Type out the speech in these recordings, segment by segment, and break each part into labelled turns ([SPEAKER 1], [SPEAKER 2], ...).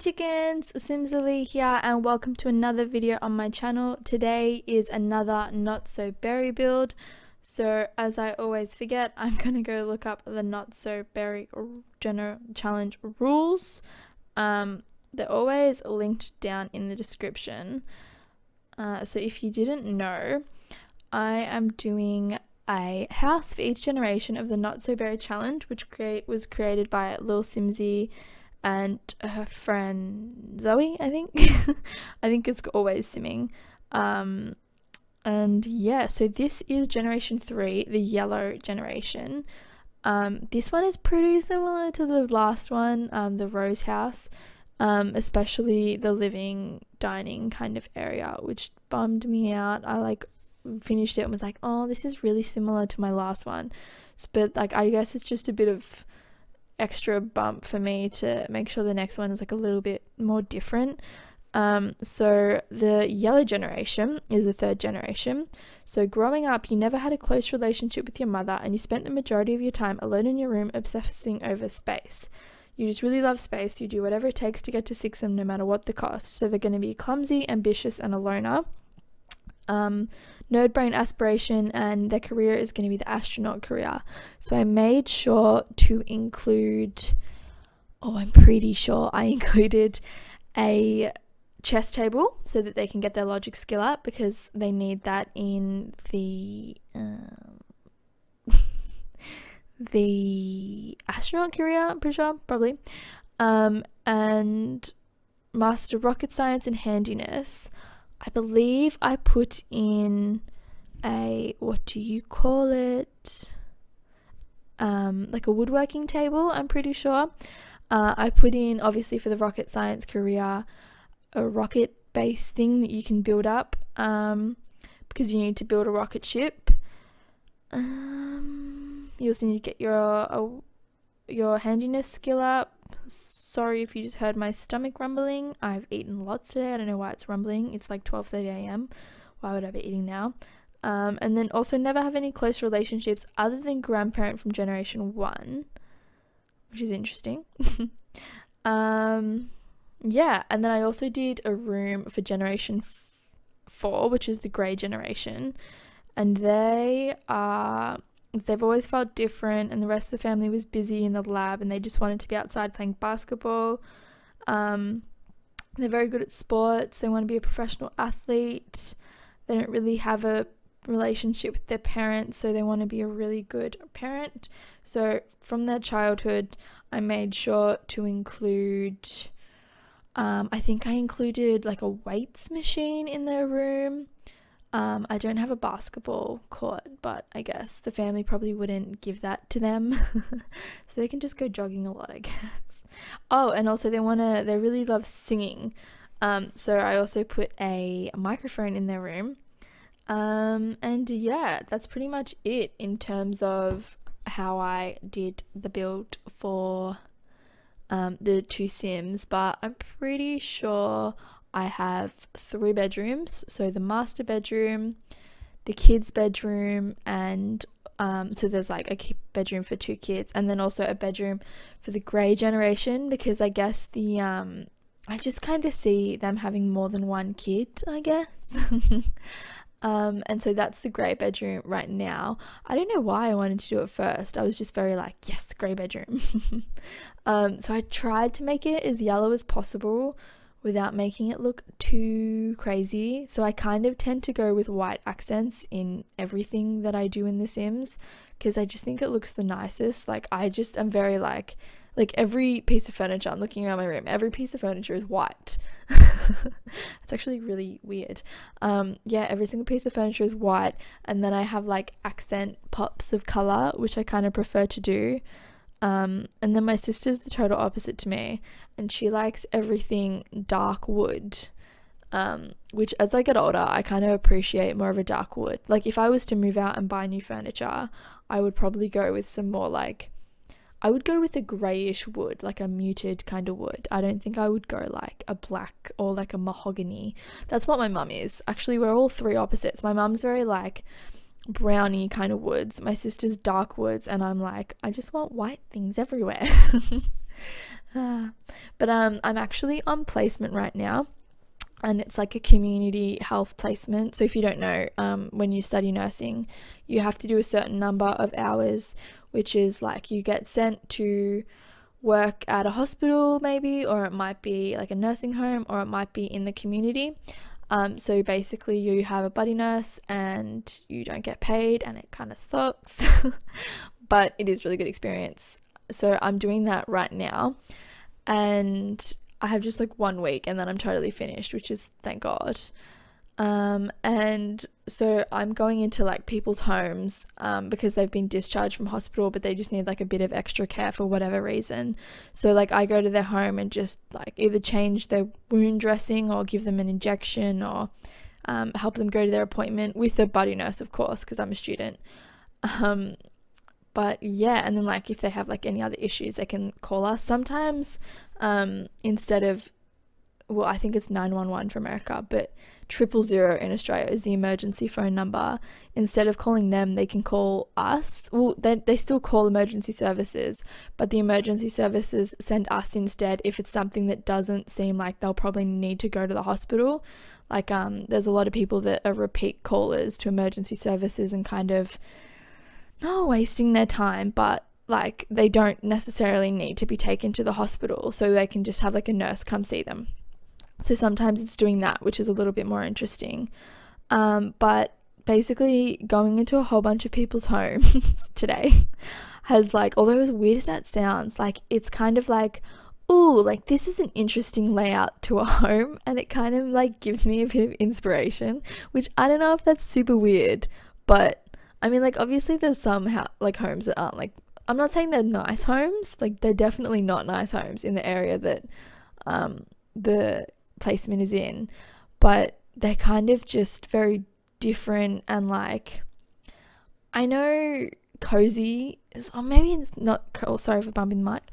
[SPEAKER 1] chickens, Simserlee here and welcome to another video on my channel. Today is another not so berry build. So as I always forget, I'm gonna go look up the not so berry general challenge rules. They're always linked down in the description. So if you didn't know, I am doing a house for each generation of the not so berry challenge, which was created by Lil Simsy and her friend Zoe, I think. I think it's always simming. And yeah, so this is generation 3, the yellow generation. This one is pretty similar to the last one, the rose house, especially the living dining kind of area, which bummed me out. I finished it and was like, oh, this is really similar to my last one, but I guess it's just a bit of extra bump for me to make sure the next one is a little bit more different. So the yellow generation is the third generation. So growing up, you never had a close relationship with your mother and you spent the majority of your time alone in your room obsessing over space. You just really love space. You do whatever it takes to get to Sixham no matter what the cost. So they're going to be clumsy, ambitious and a loner. Nerd brain aspiration, and their career is going to be the astronaut career. So I made sure to include, I'm pretty sure I included a chess table so that they can get their logic skill up, because they need that in the the astronaut career, I'm pretty sure, probably. And master rocket science and handiness. I believe I put in a, what do you call it? A woodworking table, I'm pretty sure. I put in, obviously for the rocket science career, a rocket base thing that you can build up, because you need to build a rocket ship. You also need to get your handiness skill up. Sorry if you just heard my stomach rumbling. I've eaten lots today. I don't know why it's rumbling. It's 12:30 a.m. Why would I be eating now? And then also never have any close relationships other than grandparent from generation 1, which is interesting. Yeah, and then I also did a room for generation 4, which is the grey generation, and they've always felt different, and the rest of the family was busy in the lab and they just wanted to be outside playing basketball. They're very good at sports. They want to be a professional athlete. They don't really have a relationship with their parents, so they want to be a really good parent. So from their childhood, I made sure to include, I think I included a weights machine in their room. I don't have a basketball court, but I guess the family probably wouldn't give that to them. So they can just go jogging a lot, I guess. Oh, and also they really love singing. So I also put a microphone in their room. And yeah, that's pretty much it in terms of how I did the build for the 2 Sims, but I'm pretty sure I have 3 bedrooms. So the master bedroom, the kids bedroom, and so there's a bedroom for 2 kids, and then also a bedroom for the grey generation, because I guess I just kind of see them having more than 1 kid, I guess. And so that's the grey bedroom right now. I don't know why I wanted to do it first. I was just very yes, grey bedroom. So I tried to make it as yellow as possible without making it look too crazy. So I kind of tend to go with white accents in everything that I do in The Sims, because I just think it looks the nicest. I'm very every piece of furniture, I'm looking around my room, every piece of furniture is white. It's actually really weird. Yeah, every single piece of furniture is white, and then I have accent pops of color, which I kind of prefer to do. And then my sister's the total opposite to me, and she likes everything dark wood, which as I get older I kind of appreciate more of a dark wood. If I was to move out and buy new furniture, I would probably go with some more I would go with a greyish wood, a muted kind of wood. I don't think I would go a black or a mahogany. That's what my mum is. Actually, we're all 3 opposites. My mum's very browny kind of woods, my sister's dark woods, and I'm I just want white things everywhere. But I'm actually on placement right now, and it's like a community health placement. So if you don't know, when you study nursing, you have to do a certain number of hours, which is like you get sent to work at a hospital maybe, or it might be like a nursing home, or it might be in the community. So basically you have a buddy nurse and you don't get paid, and it kind of sucks, but it is really good experience. So I'm doing that right now, and I have just like 1 week and then I'm totally finished, which is thank God. And so I'm going into like people's homes, because they've been discharged from hospital, but they just need like a bit of extra care for whatever reason. So like I go to their home and just like either change their wound dressing or give them an injection, or help them go to their appointment with a buddy nurse, of course, because I'm a student. But yeah, and then like if they have like any other issues, they can call us sometimes, instead of, well, I think it's 911 for America, but 000 in Australia is the emergency phone number. Instead of calling them, they can call us. Well, they still call emergency services, but the emergency services send us instead if it's something that doesn't seem like they'll probably need to go to the hospital. Like there's a lot of people that are repeat callers to emergency services and kind of not wasting their time, but like they don't necessarily need to be taken to the hospital, so they can just have like a nurse come see them. So sometimes it's doing that, which is a little bit more interesting. But basically going into a whole bunch of people's homes today has like, although as weird as that sounds, like it's kind of like, ooh, like this is an interesting layout to a home, and it kind of like gives me a bit of inspiration, which I don't know if that's super weird, but I mean, like obviously there's some like homes that aren't like, I'm not saying they're nice homes, like they're definitely not nice homes in the area that the placement is in, but they're kind of just very different. And like I know cozy is, or maybe it's not, oh sorry for bumping the mic,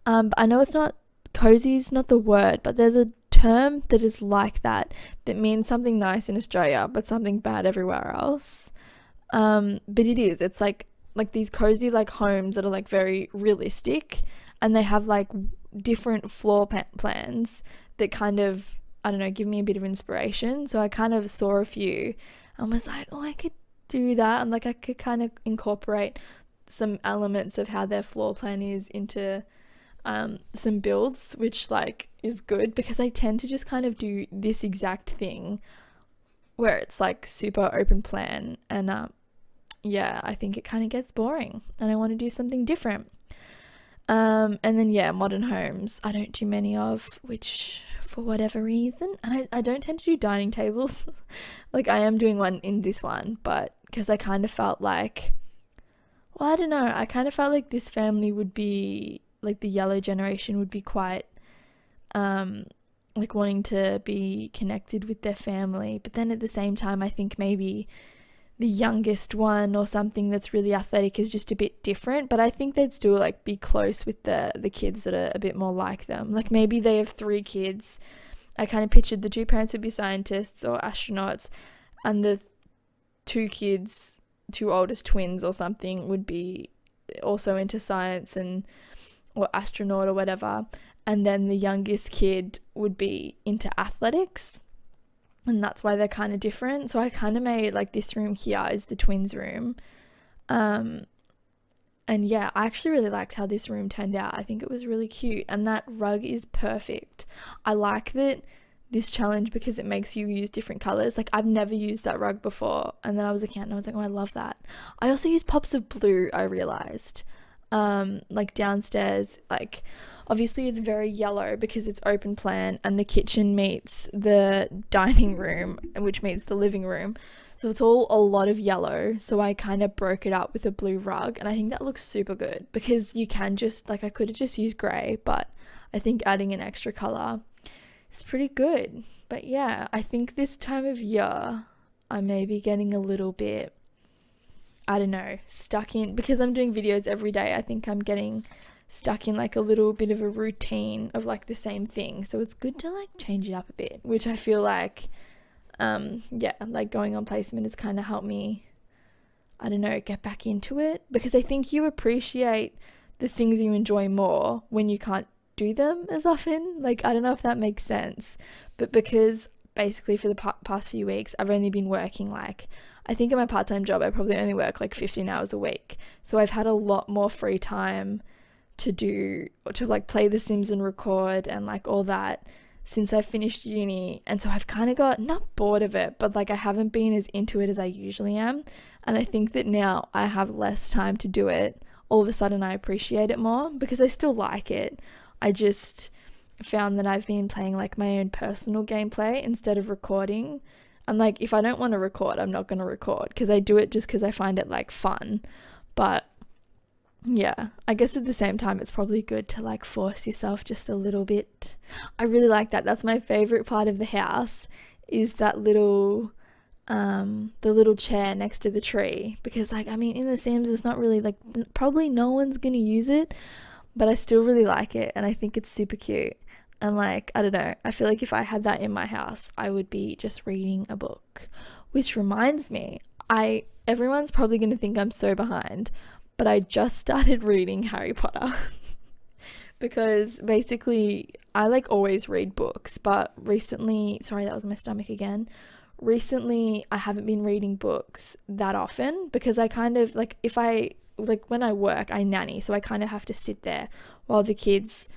[SPEAKER 1] but I know it's not, cozy is not the word, but there's a term that is like that means something nice in Australia but something bad everywhere else. But it's like these cozy like homes that are like very realistic, and they have like different floor plans that kind of, I don't know, give me a bit of inspiration. So I kind of saw a few and was like, oh, I could do that, and like I could kind of incorporate some elements of how their floor plan is into some builds, which like is good, because I tend to just kind of do this exact thing where it's like super open plan, and yeah, I think it kind of gets boring and I want to do something different. And then yeah, modern homes I don't do many of, which for whatever reason, and I don't tend to do dining tables. Like I am doing one in this one, but because I kind of felt like, well, I don't know, I kind of felt like this family would be like, the yellow generation would be quite like wanting to be connected with their family, but then at the same time I think maybe the youngest one or something that's really athletic is just a bit different, but I think they'd still like be close with the kids that are a bit more like them. Like maybe they have 3 kids. I kind of pictured the 2 parents would be scientists or astronauts, and the 2 kids, 2 oldest twins or something, would be also into science and or astronaut or whatever, and then the youngest kid would be into athletics, and that's why they're kind of different. So I kind of made like this room here is the twins room, and yeah, I actually really liked how this room turned out. I think it was really cute, and that rug is perfect. I like that this challenge because it makes you use different colors. Like I've never used that rug before, and then I was looking at it and I was like, oh, I love that. I also use pops of blue, I realized. Like downstairs, like obviously it's very yellow because it's open plan, and the kitchen meets the dining room, which meets the living room, so it's all a lot of yellow. So I kind of broke it up with a blue rug, and I think that looks super good, because you can just like, I could have just used grey, but I think adding an extra color is pretty good. But yeah, I think this time of year I may be getting a little bit, I don't know, stuck in, because I'm doing videos every day, I think I'm getting stuck in like a little bit of a routine of like the same thing. So it's good to like change it up a bit, which I feel like yeah, like going on placement has kind of helped me, I don't know, get back into it, because I think you appreciate the things you enjoy more when you can't do them as often. Like, I don't know if that makes sense, but because basically for the past few weeks I've only been working, like, I think in my part-time job I probably only work like 15 hours a week, so I've had a lot more free time to like play The Sims and record and like all that since I finished uni. And so I've kind of got not bored of it, but like I haven't been as into it as I usually am, and I think that now I have less time to do it, all of a sudden I appreciate it more, because I still like it. I just found that I've been playing like my own personal gameplay instead of recording. And like, if I don't want to record, I'm not going to record, because I do it just because I find it like fun. But yeah, I guess at the same time it's probably good to like force yourself just a little bit. I really like that. That's my favorite part of the house, is that little the little chair next to the tree, because like, I mean, in The Sims it's not really like, probably no one's gonna use it, but I still really like it and I think it's super cute. And like, I don't know, I feel like if I had that in my house I would be just reading a book. Which reminds me, everyone's probably gonna think I'm so behind, but I just started reading Harry Potter. Because basically I like always read books, but recently, sorry, that was my stomach again. Recently I haven't been reading books that often, because I kind of like, if I like, when I work I nanny, so I kind of have to sit there while the kids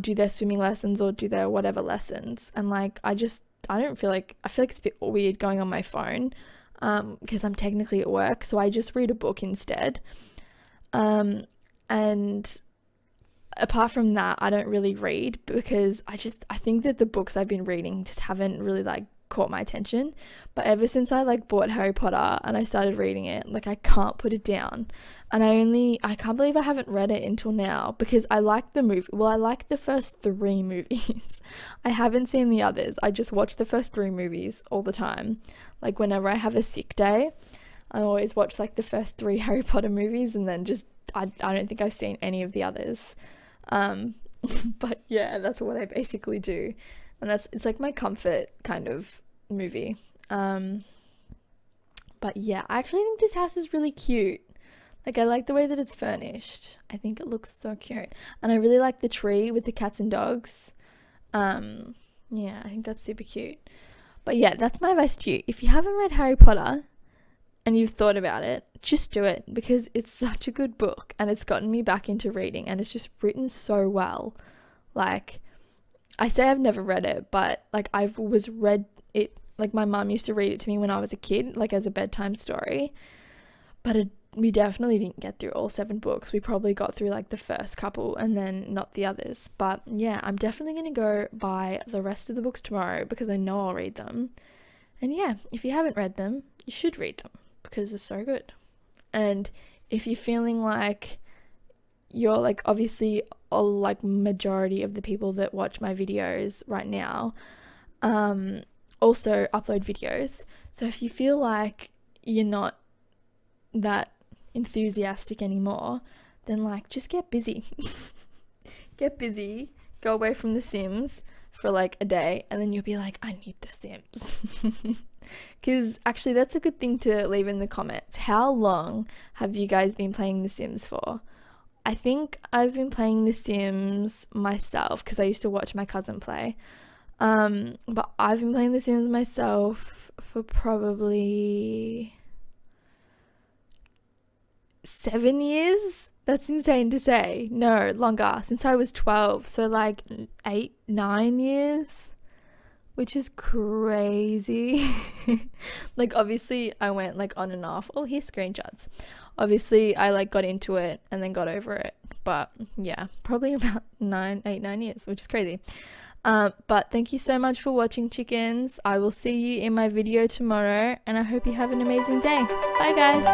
[SPEAKER 1] do their swimming lessons or do their whatever lessons, and like I feel like it's a bit weird going on my phone because I'm technically at work, so I just read a book instead. And apart from that, I don't really read, because I think that the books I've been reading just haven't really like caught my attention. But ever since I like bought Harry Potter and I started reading it, like I can't put it down. And I can't believe I haven't read it until now, because I like the movie. Well, I like the first 3 movies. I haven't seen the others. I just watch the first 3 movies all the time. Like whenever I have a sick day, I always watch like the first 3 Harry Potter movies, and then just I don't think I've seen any of the others. But yeah, that's what I basically do, and it's like my comfort kind of movie. But yeah, I actually think this house is really cute. Like, I like the way that it's furnished. I think it looks so cute, and I really like the tree with the cats and dogs. Yeah, I think that's super cute. But yeah, that's my advice to you. If you haven't read Harry Potter and you've thought about it, just do it, because it's such a good book and it's gotten me back into reading, and it's just written so well. Like, I say I've never read it, but like read it, like my mum used to read it to me when I was a kid, like as a bedtime story, but we definitely didn't get through all 7 books. We probably got through like the first couple and then not the others. But yeah, I'm definitely going to go buy the rest of the books tomorrow, because I know I'll read them. And yeah, if you haven't read them, you should read them, because they're so good. And if you're feeling like you're like, obviously like majority of the people that watch my videos right now also upload videos, so if you feel like you're not that enthusiastic anymore, then like just get busy. Get busy, go away from The Sims for like a day, and then you'll be like, I need The Sims. Because actually that's a good thing to leave in the comments. How long have you guys been playing The Sims for? I think I've been playing The Sims myself, because I used to watch my cousin play, but I've been playing The Sims myself for probably 7 years. That's insane to say. No, longer, since I was 12, so like 8-9 years, which is crazy. Like, obviously I went like on and off. Oh, here's screenshots. Obviously I like got into it and then got over it, but yeah, probably about 9 years, which is crazy. But thank you so much for watching, chickens. I will see you in my video tomorrow, and I hope you have an amazing day. Bye guys.